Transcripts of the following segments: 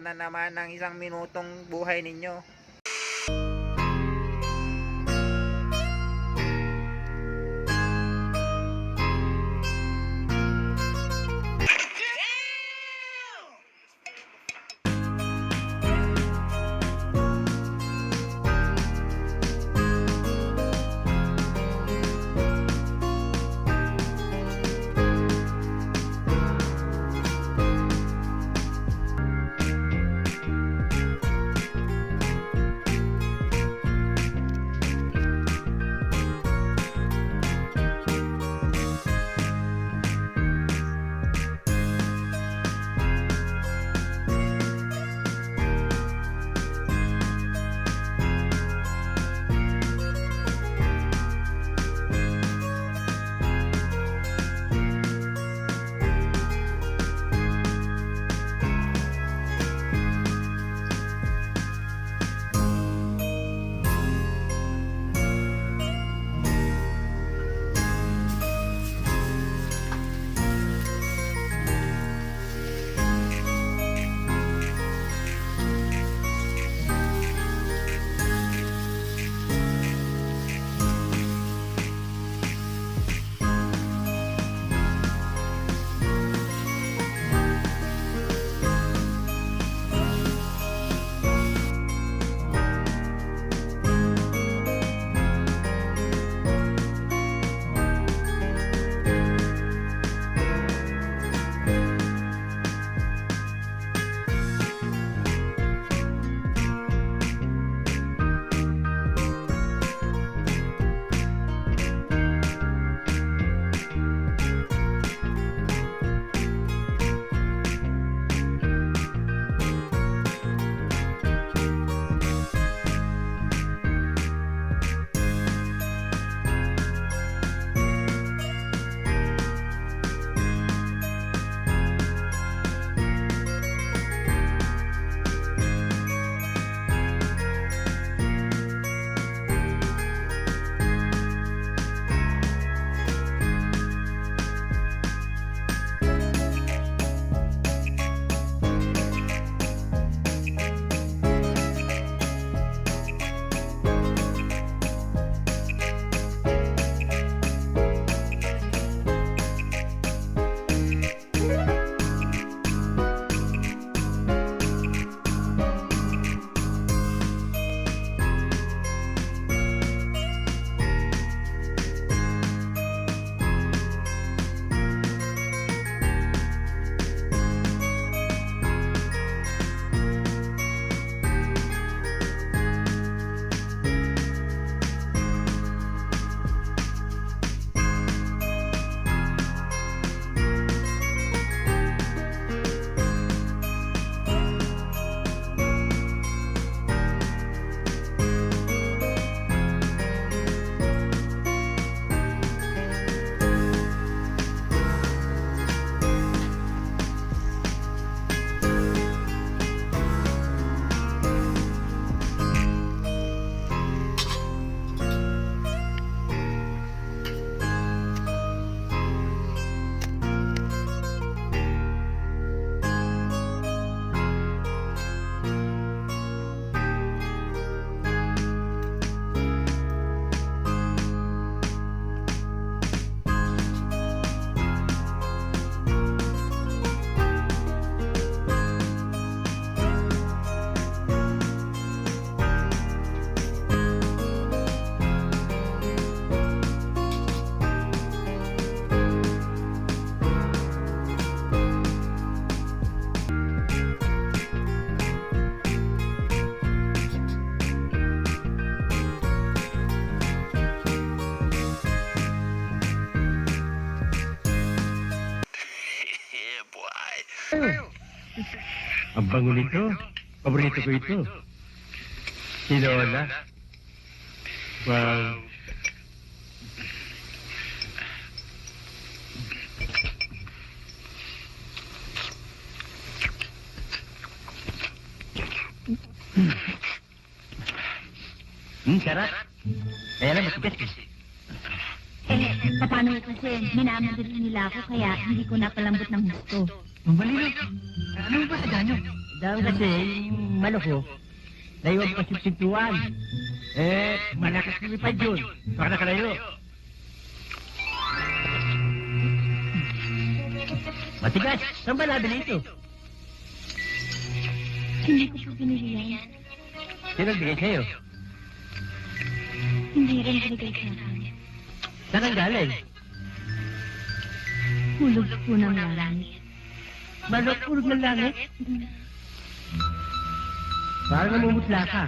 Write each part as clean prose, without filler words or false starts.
na naman ng isang minutong buhay ninyo. Ang bango nito. Paborito ko ito. Si Lola. Wow. Sarap. Kaya lang matigas. Paano kasi minamadali nila ako kaya hindi ko napalambot ng gusto. Mambalino. Ano ba sa ganyo? Dahil kasi, yung manok ko, naiwag pa sa pintuan. Malakas lumipad yun. Baka nakalayo. Matigas, saan ba nabili ito? Hindi ko po binili yan. Sino bigay sa'yo? Hindi rin binigay sa akin. Saan ang galing? Hulog po ng langit. Manok, hulog ng langit? Parang namumutla ka.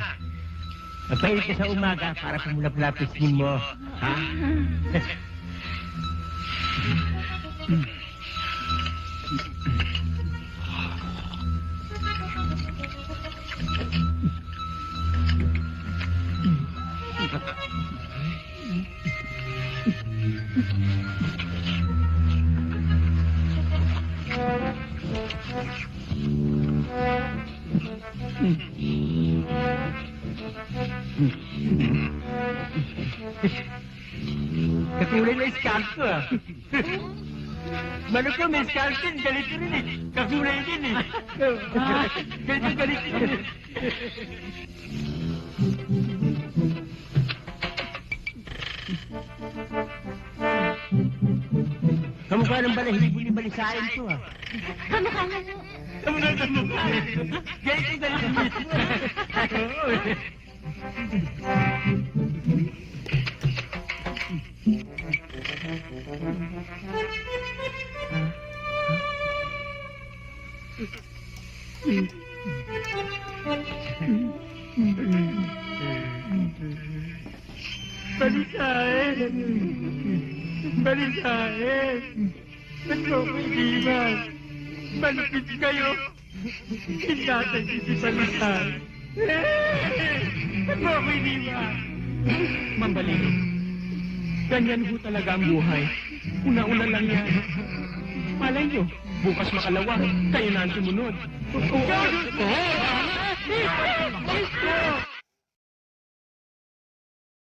Magpainit ka sa umaga para pumulap-lap pisngi mo. Ha? Katulad na iskal ko ah. Manok ko may iskal din, ganito rin eh. Kakulay din eh. Ganito din eh. Kamukha ng balahibo ni Balisain to ah. Kamukha mo. Kamukha ng mukha. Ganito ganito. Oo eh. Balisain! Balisain! Ba't mo ko iniwan? Malupit kayo! Hinatay si Balisain! Ba't mo ko iniwan? Mambalino, ganyan ho talaga ang buhay. Una-una lang yan. Malay nyo, bukas makalawa, kayo na ang sumunod. Oo!